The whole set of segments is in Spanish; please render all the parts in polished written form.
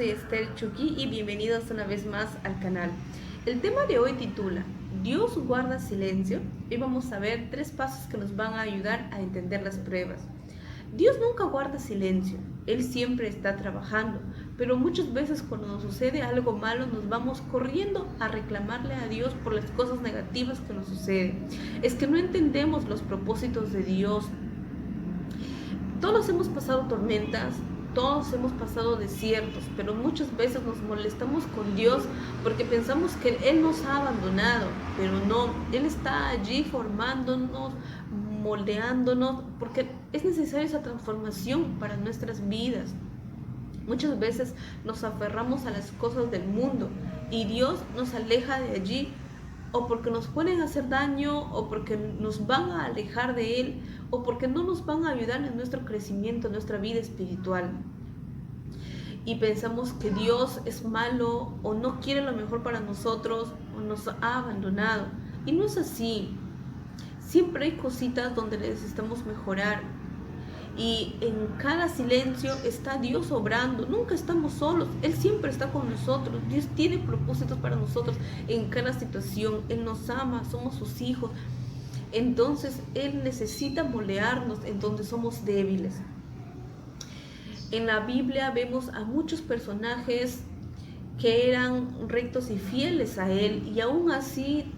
soy Esther Chucky y bienvenidos una vez más al canal. El tema de hoy titula Dios guarda silencio y vamos a ver 3 pasos que nos van a ayudar a entender las pruebas. Dios nunca guarda silencio, Él siempre está trabajando, pero muchas veces cuando nos sucede algo malo nos vamos corriendo a reclamarle a Dios por las cosas negativas que nos suceden. Es que no entendemos los propósitos de Dios. Todos hemos pasado tormentas, todos hemos pasado desiertos, pero muchas veces nos molestamos con Dios porque pensamos que Él nos ha abandonado, pero no, Él está allí formándonos, moldeándonos, porque es necesaria esa transformación para nuestras vidas. Muchas veces nos aferramos a las cosas del mundo y Dios nos aleja de allí, o porque nos pueden hacer daño, o porque nos van a alejar de Él, o porque no nos van a ayudar en nuestro crecimiento, en nuestra vida espiritual. Y pensamos que Dios es malo, o no quiere lo mejor para nosotros, o nos ha abandonado. Y no es así. Siempre hay cositas donde necesitamos mejorar. Y en cada silencio está Dios obrando. Nunca estamos solos, Él siempre está con nosotros. Dios tiene propósitos para nosotros en cada situación. Él nos ama, somos sus hijos. Entonces Él necesita moldearnos en donde somos débiles. En la Biblia vemos a muchos personajes que eran rectos y fieles a Él y aún así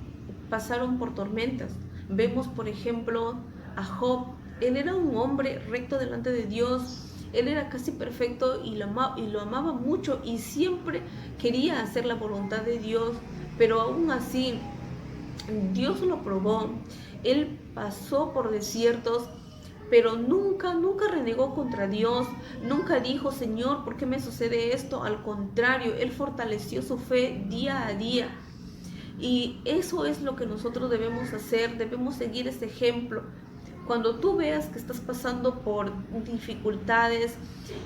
pasaron por tormentas. Vemos por ejemplo a Job. Él era un hombre recto delante de Dios, él era casi perfecto y lo amaba mucho y siempre quería hacer la voluntad de Dios, pero aún así Dios lo probó. Él pasó por desiertos, pero nunca renegó contra Dios, nunca dijo, Señor, ¿por qué me sucede esto? Al contrario, él fortaleció su fe día a día. Y eso es lo que nosotros debemos hacer, debemos seguir ese ejemplo. Cuando tú veas que estás pasando por dificultades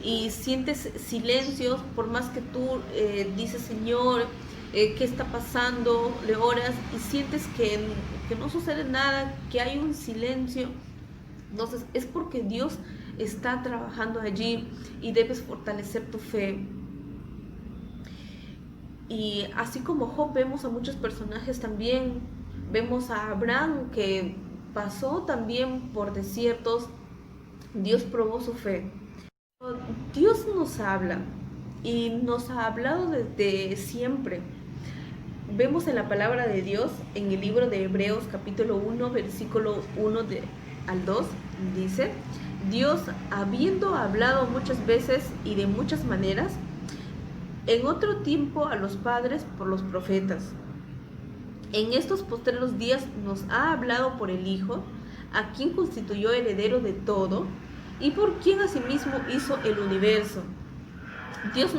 y sientes silencios, por más que tú dices, Señor, ¿qué está pasando? Le oras y sientes que no sucede nada, que hay un silencio. Entonces es porque Dios está trabajando allí y debes fortalecer tu fe. Y así como Job, vemos a muchos personajes también. Vemos a Abraham que pasó también por desiertos. Dios probó su fe. Dios nos habla y nos ha hablado desde siempre. Vemos en la palabra de Dios, en el libro de Hebreos capítulo 1, versículo 1 al 2, dice: Dios, habiendo hablado muchas veces y de muchas maneras, en otro tiempo a los padres por los profetas, en estos postreros días nos ha hablado por el Hijo, a quien constituyó heredero de todo y por quien asimismo hizo el universo. Dios,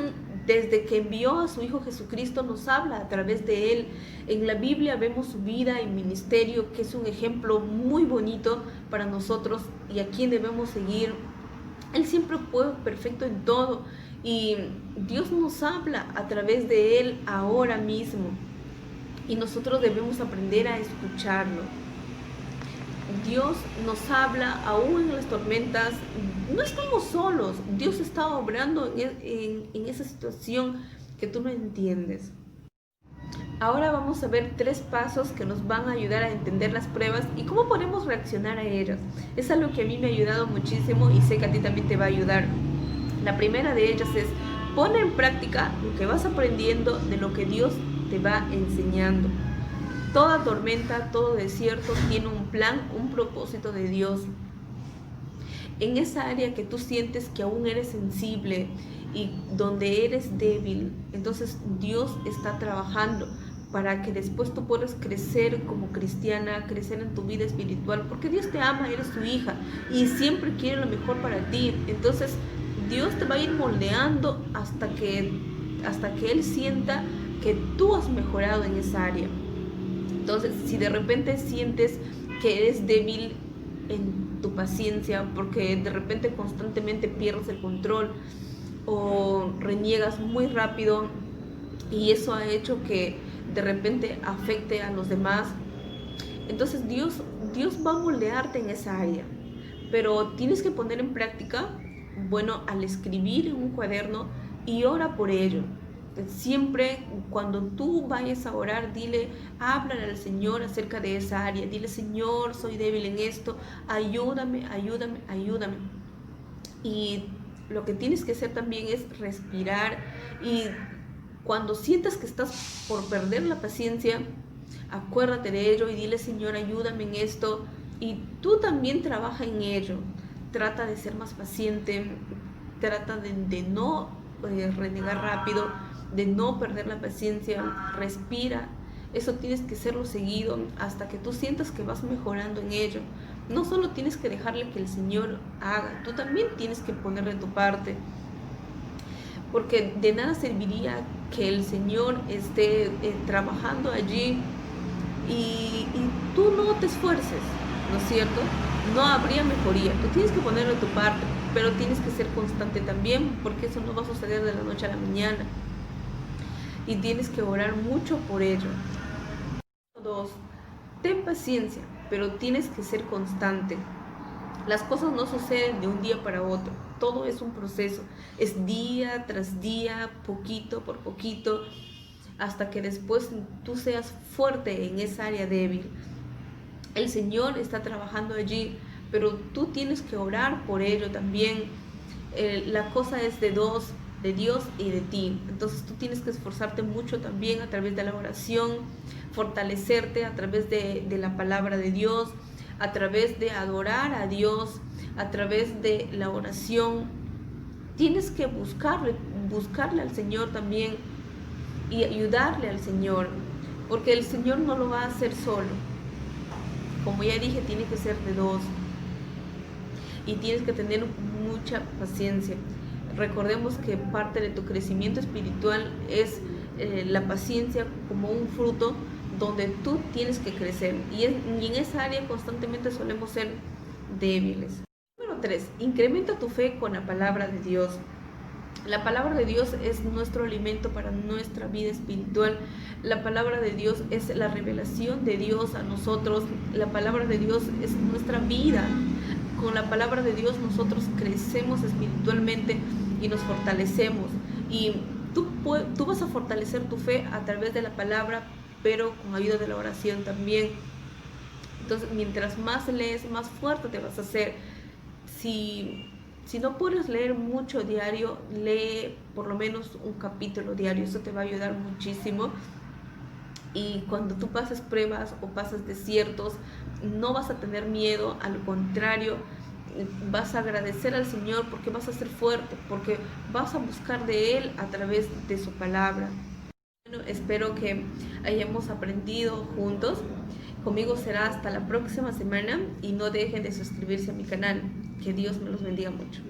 desde que envió a su Hijo Jesucristo, nos habla a través de Él. En la Biblia vemos su vida y ministerio, que es un ejemplo muy bonito para nosotros y a quien debemos seguir. Él siempre fue perfecto en todo y Dios nos habla a través de Él ahora mismo. Y nosotros debemos aprender a escucharlo. Dios nos habla aún en las tormentas. No estamos solos. Dios está obrando en esa situación que tú no entiendes. Ahora vamos a ver 3 pasos que nos van a ayudar a entender las pruebas y cómo podemos reaccionar a ellas. Es algo que a mí me ha ayudado muchísimo y sé que a ti también te va a ayudar. La primera de ellas es: pon en práctica lo que vas aprendiendo de lo que Dios te va enseñando. Toda tormenta, todo desierto tiene un plan, un propósito de Dios. En esa área que tú sientes que aún eres sensible y donde eres débil, entonces Dios está trabajando para que después tú puedas crecer como cristiana, crecer en tu vida espiritual, porque Dios te ama, eres su hija y siempre quiere lo mejor para ti. Entonces Dios te va a ir moldeando hasta que Él sienta que tú has mejorado en esa área. Entonces, si de repente sientes que eres débil en tu paciencia, porque de repente constantemente pierdes el control o reniegas muy rápido y eso ha hecho que de repente afecte a los demás, entonces Dios va a moldearte en esa área, pero tienes que poner en práctica, bueno, al escribir en un cuaderno y ora por ello. Siempre cuando tú vayas a orar, háblale al Señor acerca de esa área. Dile, Señor, soy débil en esto, ayúdame, ayúdame, ayúdame. Y lo que tienes que hacer también es respirar, y cuando sientas que estás por perder la paciencia, acuérdate de ello y dile, Señor, ayúdame en esto. Y tú también trabaja en ello. Trata de ser más paciente, trata de no renegar rápido, de no perder la paciencia, respira. Eso tienes que hacerlo seguido hasta que tú sientas que vas mejorando en ello. No solo tienes que dejarle que el Señor haga, tú también tienes que ponerle tu parte. Porque de nada serviría que el Señor esté trabajando allí y tú no te esfuerces, ¿no es cierto? No habría mejoría. Tú tienes que ponerle tu parte, pero tienes que ser constante también, porque eso no va a suceder de la noche a la mañana. Y tienes que orar mucho por ello. 2. Ten paciencia, pero tienes que ser constante. Las cosas no suceden de un día para otro. Todo es un proceso. Es día tras día, poquito por poquito, hasta que después tú seas fuerte en esa área débil. El Señor está trabajando allí, pero tú tienes que orar por ello también. La cosa es de dos, de Dios y de ti. Entonces tú tienes que esforzarte mucho también a través de la oración, fortalecerte a través de la palabra de Dios, a través de adorar a Dios, a través de la oración. Tienes que buscarle al Señor también y ayudarle al Señor, porque el Señor no lo va a hacer solo. Como ya dije, tiene que ser de dos y tienes que tener mucha paciencia. Recordemos que parte de tu crecimiento espiritual es la paciencia como un fruto donde tú tienes que crecer, y en esa área constantemente solemos ser débiles. Número 3, incrementa tu fe con la palabra de Dios. La palabra de Dios es nuestro alimento para nuestra vida espiritual. La palabra de Dios es la revelación de Dios a nosotros. La palabra de Dios es nuestra vida. Con la palabra de Dios nosotros crecemos espiritualmente y nos fortalecemos. Y tú vas a fortalecer tu fe a través de la palabra, pero con ayuda de la oración también. Entonces, mientras más lees, más fuerte te vas a hacer. Si no puedes leer mucho diario, lee por lo menos un capítulo diario. Eso te va a ayudar muchísimo. Y cuando tú pases pruebas o pases desiertos, no vas a tener miedo, al contrario, vas a agradecer al Señor porque vas a ser fuerte, porque vas a buscar de Él a través de su palabra. Bueno, espero que hayamos aprendido juntos. Conmigo será hasta la próxima semana y no dejen de suscribirse a mi canal. Que Dios me los bendiga mucho.